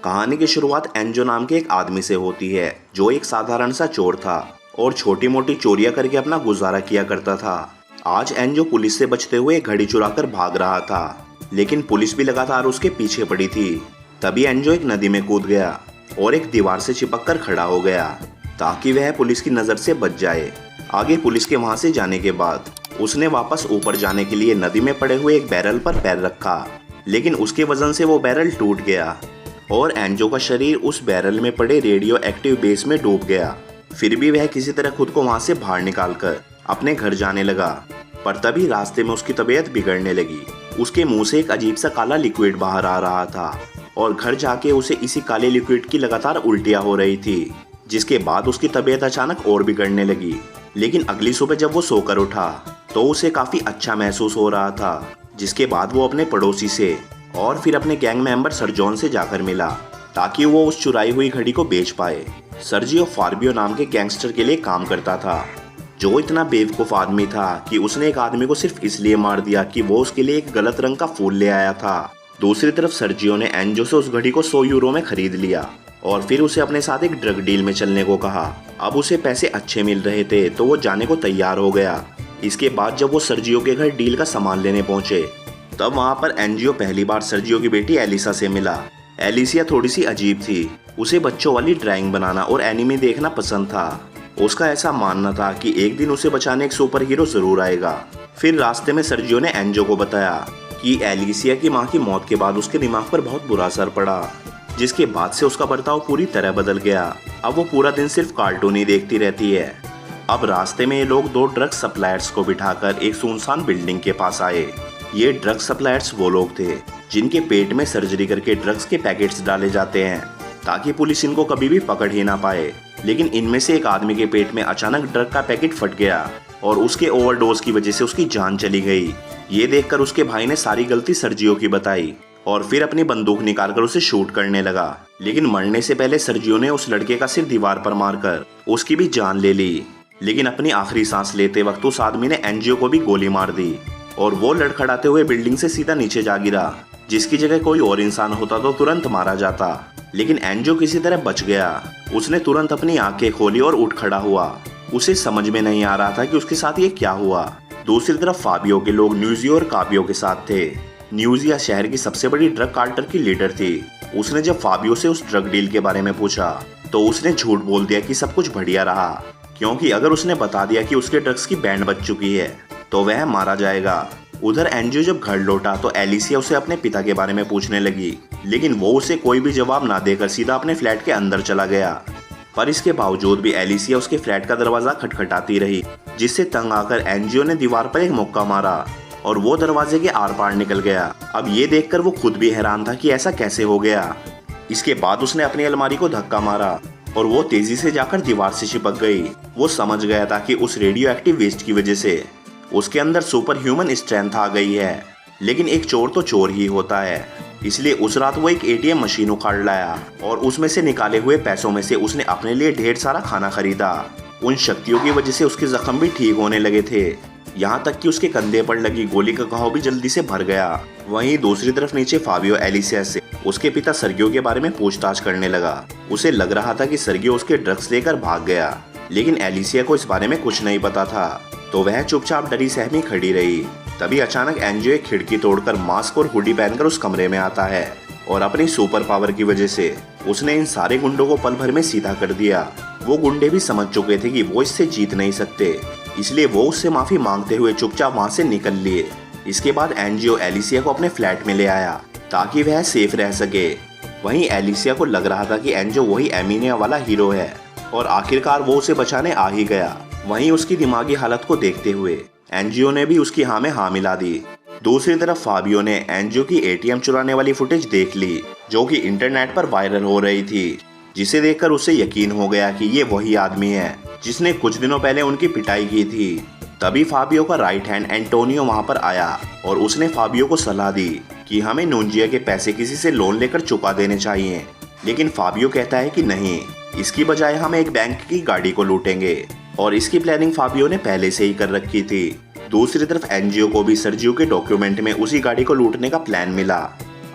कहानी की शुरुआत एंजो नाम के एक आदमी से होती है जो एक साधारण सा चोर था और छोटी मोटी चोरियां करके अपना गुजारा किया करता था। आज एंजो पुलिस से बचते हुए एक घड़ी चुराकर भाग रहा था, लेकिन पुलिस भी लगातार उसके पीछे पड़ी थी। तभी एंजो एक नदी में कूद गया और एक दीवार से चिपक कर खड़ा हो गया ताकि वह पुलिस की नज़र से बच जाए। आगे पुलिस के वहां से जाने के बाद उसने वापस ऊपर जाने के लिए नदी में पड़े हुए एक बैरल पर पैर रखा, लेकिन उसके वजन से वो बैरल टूट गया और एंजो का शरीर उस बैरल में पड़े रेडियो एक्टिव बेस में डूब गया। फिर भी वह किसी तरह खुद को वहां से बाहर निकालकर अपने घर जाने लगा, पर तभी रास्ते में उसकी तबीयत बिगड़ने लगी। उसके मुंह से एक अजीब सा काला लिक्विड बाहर आ रहा था और घर जाके उसे इसी काले लिक्विड की लगातार उल्टियां हो रही थी, जिसके बाद उसकी तबीयत अचानक और बिगड़ने लगी। लेकिन अगली सुबह जब वो सोकर उठा तो उसे काफी अच्छा महसूस हो रहा था, जिसके बाद वो अपने पड़ोसी से और फिर अपने गैंग मेंबर सरजॉन से जाकर मिला ताकि वो उस चुराई हुई घड़ी को बेच पाए। सर्जियो फार्बियो नाम के गैंगस्टर के लिए काम करता था, जो इतना बेवकूफ आदमी था कि उसने एक आदमी को सिर्फ इसलिए मार दिया कि वो उसके लिए एक गलत रंग का फूल ले आया था। दूसरी तरफ सर्जियो ने एंजो से उस घड़ी को 100 यूरो में खरीद लिया और फिर उसे अपने साथ एक ड्रग डील में चलने को कहा। अब उसे पैसे अच्छे मिल रहे थे तो वो जाने को तैयार हो गया। इसके बाद जब वो सर्जियो के घर डील का सामान लेने पहुंचे तब वहां पर एंजियो पहली बार सर्जियो की बेटी एलिसा से मिला। एलिसिया थोड़ी सी अजीब थी, उसे बच्चों वाली ड्राइंग बनाना और एनिमे देखना पसंद था। उसका ऐसा मानना था कि एक दिन उसे बचाने एक सुपर हीरो जरूर आएगा। फिर रास्ते में सर्जियो ने एंजो को बताया कि एलिसिया की मां की मौत के बाद उसके दिमाग पर बहुत बुरा असर पड़ा, जिसके बाद से उसका बर्ताव पूरी तरह बदल गया। अब वो पूरा दिन सिर्फ कार्टून ही देखती रहती है। अब रास्ते में ये लोग 2 ड्रग सप्लायर्स को बिठाकर एक सुनसान बिल्डिंग के पास आए। ये ड्रग सप्लायर्स वो लोग थे जिनके पेट में सर्जरी करके ड्रग्स के पैकेट्स डाले जाते हैं ताकि पुलिस इनको कभी भी पकड़ ही ना पाए। लेकिन इनमें से एक आदमी के पेट में अचानक ड्रग का पैकेट फट गया और उसके ओवरडोज की वजह से उसकी जान चली गई। ये देखकर उसके भाई ने सारी गलती सर्जियो की बताई और फिर अपनी बंदूक निकालकर उसे शूट करने लगा। लेकिन मरने से पहले सर्जियो ने उस लड़के का सिर दीवार पर मारकर उसकी भी जान ले ली। लेकिन अपनी आखिरी सांस लेते वक्त उस आदमी ने एंजियो को भी गोली मार दी और वो लड़खड़ाते हुए बिल्डिंग से सीधा नीचे जा गिरा, जिसकी जगह कोई और इंसान होता तो तुरंत मारा जाता। लेकिन एंजो किसी तरह बच गया। उसने तुरंत अपनी आंखें खोली और उठ खड़ा हुआ। उसे समझ में नहीं आ रहा था कि उसके साथ ये क्या हुआ। दूसरी तरफ फाबियो के लोग न्यूजियो और काबियो के साथ थे। न्यूजिया शहर की सबसे बड़ी ड्रग कार्टर की लीडर थी। उसने जब फाबियो से उस ड्रग डील के बारे में पूछा तो उसने झूठ बोल दिया कि सब कुछ बढ़िया रहा, क्योंकि अगर उसने बता दिया कि उसके ड्रग्स की बैंड बज चुकी है तो वह मारा जाएगा। उधर एंजियो जब घर लौटा तो एलिसिया उसे अपने पिता के बारे में पूछने लगी, लेकिन वो उसे कोई भी जवाब ना देकर सीधा अपने फ्लैट के अंदर चला गया। पर इसके बावजूद भी एलिसिया उसके फ्लैट का दरवाजा खटखटाती रही, जिससे तंग आकर एंजियो ने दीवार पर एक मुक्का मारा और वो दरवाजे के आर पार निकल गया। अब ये देखकर वो खुद भी हैरान था कि ऐसा कैसे हो गया। इसके बाद उसने अपनी अलमारी को धक्का मारा और वो तेजी से जाकर दीवार से चिपक गई। वो समझ गया था कि उस रेडियो एक्टिव वेस्ट की वजह से उसके अंदर सुपर ह्यूमन स्ट्रेंथ आ गई है। लेकिन एक चोर तो चोर ही होता है, इसलिए उस रात वो एक एटीएम मशीन उखाड़ लाया और उसमें से निकाले हुए पैसों में से उसने अपने लिए ढेर सारा खाना खरीदा। उन शक्तियों की वजह से उसके जख्म भी ठीक होने लगे थे, यहाँ तक कि उसके कंधे पर लगी गोली का घाव भी जल्दी से भर गया। वहीं दूसरी तरफ नीचे फाबियो एलिसिया से उसके पिता सर्गियो के बारे में पूछताछ करने लगा। उसे लग रहा था कि सर्गियो उसके ड्रग्स लेकर भाग गया, लेकिन एलिसिया को इस बारे में कुछ नहीं पता था, तो वह चुपचाप डरी सहमी खड़ी रही। तभी अचानक एंजियो एक खिड़की तोड़कर मास्क और हुडी पहनकर उस कमरे में आता है और अपनी सुपर पावर की वजह से उसने इन सारे गुंडों को पल भर में सीधा कर दिया। वो गुंडे भी समझ चुके थे कि वो इससे जीत नहीं सकते, इसलिए वो उससे माफी मांगते हुए चुपचाप वहां से निकल लिए। इसके बाद एंजियो एलिसिया को अपने फ्लैट में ले आया ताकि वह सेफ रह सके। वहीं एलिसिया को लग रहा था कि एंजियो वही एमिनिया वाला हीरो है और आखिरकार वो उसे बचाने आ ही गया। वहीं उसकी दिमागी हालत को देखते हुए एंजियो ने भी उसकी हाँ में हाँ मिला दी। दूसरी तरफ फाबियो ने एंजियो की एटीएम चुराने वाली फुटेज देख ली, जो कि इंटरनेट पर वायरल हो रही थी, जिसे देखकर उसे यकीन हो गया कि ये वही आदमी है जिसने कुछ दिनों पहले उनकी पिटाई की थी। तभी फाबियो का राइट हैंड एंटोनियो वहां पर आया और उसने फाबियो को सलाह दी कि हमें नूंजिया के पैसे किसी से लोन लेकर चुका देने चाहिए। लेकिन फाबियो कहता है कि नहीं, इसकी बजाय हम एक बैंक की गाड़ी को लूटेंगे और इसकी प्लानिंग फाबियो ने पहले से ही कर रखी थी। दूसरी तरफ एंजियो को भी सर्जियो के डॉक्यूमेंट में उसी गाड़ी को लूटने का प्लान मिला।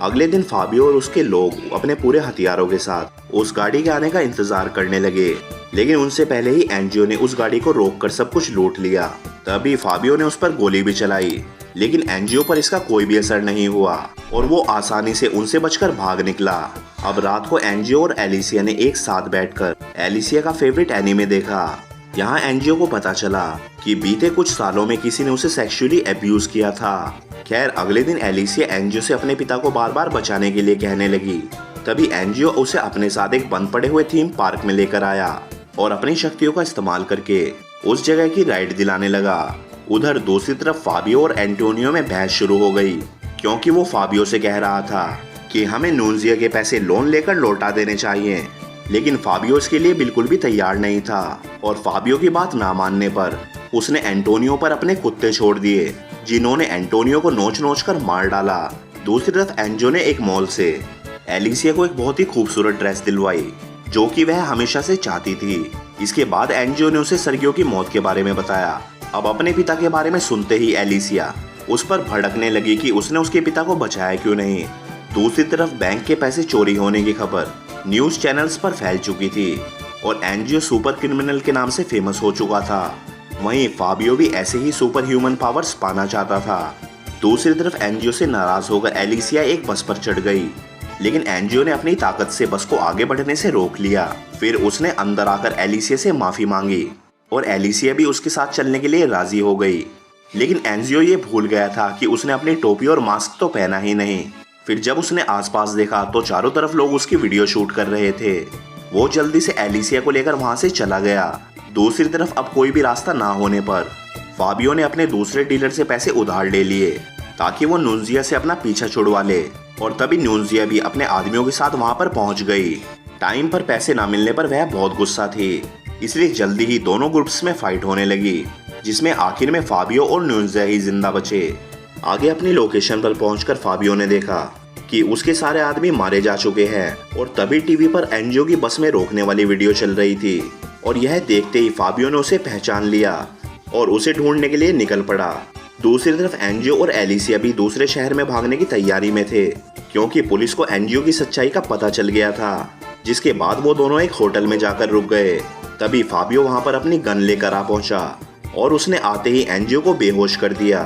अगले दिन फाबियो और उसके लोग अपने पूरे हथियारों के साथ उस गाड़ी के आने का इंतजार करने लगे, लेकिन उनसे पहले ही एनजियो ने उस गाड़ी को रोककर सब कुछ लूट लिया। तभी फाबियो ने उस पर गोली भी चलाई, लेकिन एनजियो पर इसका कोई भी असर नहीं हुआ और वो आसानी से उनसे बचकर भाग निकला। अब रात को एनजियो और एलिसिया ने एक साथ बैठकर एलिसिया का फेवरेट एनीमे देखा। यहाँ एनजियो को पता चला कि बीते कुछ सालों में किसी ने उसे सेक्सुअली अब्यूज किया था। खैर अगले दिन एलिसिया एनजियो से अपने पिता को बार बार बचाने के लिए कहने लगी। तभी एनजियो उसे अपने साथ एक बंद पड़े हुए थीम पार्क में लेकर आया और अपनी शक्तियों का इस्तेमाल करके उस जगह की राइड दिलाने लगा। उधर दूसरी तरफ फाबियो और एंटोनियो में बहस शुरू हो गई, क्योंकि वो फाबियो से कह रहा था कि हमें नूनजिया के पैसे लोन लेकर लौटा देने चाहिए, लेकिन फाबियो इसके लिए बिल्कुल भी तैयार नहीं था और फाबियो की बात ना मानने पर उसने एंटोनियो पर अपने कुत्ते छोड़ दिए, जिन्होंने एंटोनियो को नोच नोच कर मार डाला। दूसरी तरफ एनजियो ने एक मॉल से एलिसिया को एक बहुत ही खूबसूरत ड्रेस दिलवाई, जो कि वह हमेशा से चाहती थी। इसके बाद एनजियो ने उसे सर्गियो की मौत के बारे में बताया। अब अपने पिता के बारे में सुनते ही एलिसिया उस पर भड़कने लगी कि उसने उसके पिता को बचाया क्यों नहीं। दूसरी तरफ बैंक के पैसे चोरी होने की खबर न्यूज चैनल्स पर फैल चुकी थी और एनजियो सुपर क्रिमिनल के नाम से फेमस हो चुका था। वहीं फाबियो भी ऐसे ही सुपर ह्यूमन पावर्स पाना चाहता था। दूसरी तरफ एनजियो से नाराज होकर एलिसिया एक बस पर चढ़ गई, लेकिन एनजियो ने अपनी ताकत से बस को आगे बढ़ने से रोक लिया। फिर उसने अंदर आकर एलिसिया से माफी मांगी और एलिसिया भी उसके साथ चलने के लिए राजी हो गई, लेकिन एनजियो ये भूल गया था कि उसने अपनी टोपी और मास्क तो पहना ही नहीं। फिर जब उसने आसपास देखा तो चारों तरफ लोग उसकी वीडियो शूट कर रहे थे। वो जल्दी से एलिसिया को लेकर वहां से चला गया। दूसरी तरफ अब कोई भी रास्ता ना होने पर फाबियो ने अपने दूसरे डीलर से पैसे उधार ले लिए ताकि वो नूनजिया से अपना पीछा छुड़वा ले, और तभी नूनजिया भी अपने आदमियों के साथ वहां पर पहुंच गई। टाइम पर पैसे ना मिलने पर वह बहुत गुस्सा थी, इसलिए जल्दी ही दोनों ग्रुप्स में फाइट होने लगी, जिसमें आखिर में फाबियो और नूनजिया ही जिंदा बचे। आगे अपनी लोकेशन पर पहुंचकर फाबियो ने देखा कि उसके सारे आदमी मारे जा चुके हैं, और तभी टीवी पर एनजियो की बस में रोकने वाली वीडियो चल रही थी, और यह देखते ही फाबियो ने उसे पहचान लिया और उसे ढूंढने के लिए निकल पड़ा। दूसरी तरफ एनजियो और एलिसिया भी दूसरे शहर में भागने की तैयारी में थे, क्योंकि पुलिस को एनजियो की सच्चाई का पता चल गया था, जिसके बाद वो दोनों एक होटल में जाकर रुक गए। तभी फाबियो वहां पर अपनी गन लेकर आ पहुंचा और उसने आते ही एनजियो को बेहोश कर दिया।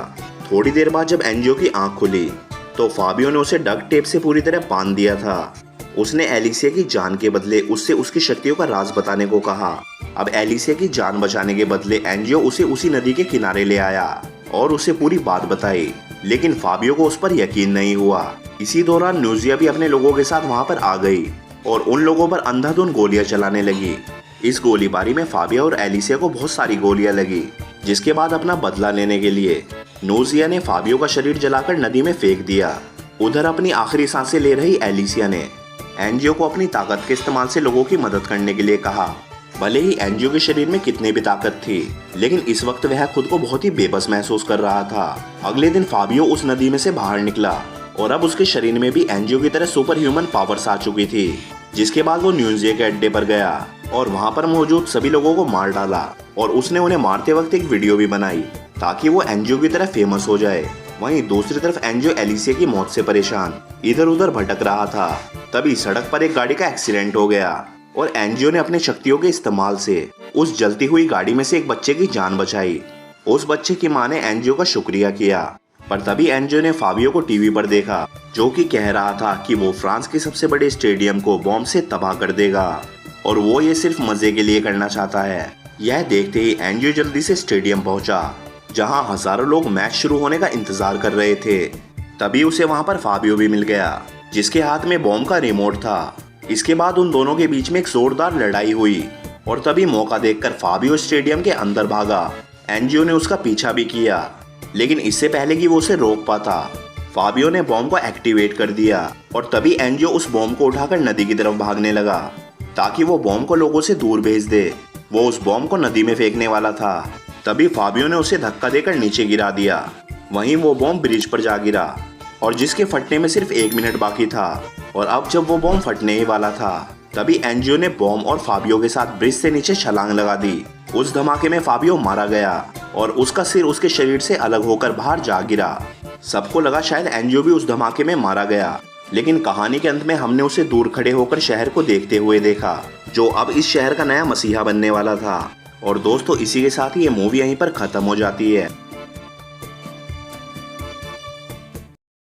थोड़ी देर बाद जब एनजियो की आंख खुली तो फाबियो ने उसे डक्ट टेप से पूरी तरह बांध दिया था। उसने एलिसिया की जान के बदले उससे उसकी शक्तियों का राज बताने को कहा। अब एलिसिया की जान बचाने के बदले एनजियो उसे उसी नदी के किनारे ले आया और उसे पूरी बात बताई, लेकिन फाबियो को उस पर यकीन नहीं हुआ। इसी दौरान नूनजिया भी अपने लोगों के साथ वहां पर आ गई और उन लोगों पर अंधाधुंध गोलियां चलाने लगी। इस गोलीबारी में फाबियो और एलिसिया को बहुत सारी गोलियां लगी, जिसके बाद अपना बदला लेने के लिए नूनजिया ने फाबियो का शरीर जलाकर नदी में फेंक दिया। उधर अपनी आखिरी सांसें ले रही एलिसिया ने एनजियो को अपनी ताकत के इस्तेमाल से लोगों की मदद करने के लिए कहा। भले ही एनजियो के शरीर में कितनी भी ताकत थी, लेकिन इस वक्त वह खुद को बहुत ही बेबस महसूस कर रहा था। अगले दिन फाबियो उस नदी में से बाहर निकला और अब उसके शरीर में भी एनजियो की तरह सुपर ह्यूमन पावर्स आ चुकी थी, जिसके बाद वो नूनजिया के अड्डे पर गया और वहां पर मौजूद सभी लोगों को मार डाला, और उसने उन्हें मारते वक्त एक वीडियो भी बनाई ताकि वो एनजियो की तरह फेमस हो जाए। वहीं दूसरी तरफ एनजियो एलिसिया की मौत से परेशान इधर उधर भटक रहा था। तभी सड़क पर एक गाड़ी का एक्सीडेंट हो गया और एनजियो ने अपने शक्तियों के इस्तेमाल से उस जलती हुई गाड़ी में से एक बच्चे की जान बचाई। उस बच्चे की मां ने एनजियो का शुक्रिया किया, पर तभी एनजियो ने फाबियो को टीवी पर देखा, जो कि कह रहा था कि वो फ्रांस के सबसे बड़े स्टेडियम को बॉम्ब से तबाह कर देगा और वो ये सिर्फ मजे के लिए करना चाहता है। यह देखते ही एनजियो जल्दी से स्टेडियम पहुंचा, जहां हजारों लोग मैच शुरू होने का इंतजार कर रहे थे। तभी उसे वहां पर फाबियो भी मिल गया, जिसके हाथ में बॉम्ब का रिमोट था। इसके बाद उन दोनों के बीच में एक जोरदार लड़ाई हुई और तभी मौका देखकर फाबियो स्टेडियम के अंदर भागा। एनजियो ने उसका पीछा भी किया, लेकिन इससे पहले कि वो उसे रोक पाता, फाबियो ने बॉम्ब को एक्टिवेट कर दिया और तभी एनजियो उस बॉम्ब को उठाकर नदी की तरफ भागने लगा ताकि वो बॉम्ब को लोगों से दूर भेज दे। वो उस बॉम्ब को नदी में फेंकने वाला था, तभी फाबियो ने उसे धक्का देकर नीचे गिरा दिया। वहीं वो बॉम्ब ब्रिज पर जा गिरा और जिसके फटने में सिर्फ 1 मिनट बाकी था, और अब जब वो बॉम्ब फटने ही वाला था तभी एनजियो ने बॉम्ब और फाबियो के साथ ब्रिज से नीचे छलांग लगा दी। उस धमाके में फाबियो मारा गया और उसका सिर उसके शरीर से अलग होकर बाहर जा गिरा। सबको लगा शायद एनजियो भी उस धमाके में मारा गया, लेकिन कहानी के अंत में हमने उसे दूर खड़े होकर शहर को देखते हुए देखा, जो अब इस शहर का नया मसीहा बनने वाला था। और दोस्तों, इसी के साथ ही ये मूवी यहीं पर खत्म हो जाती है।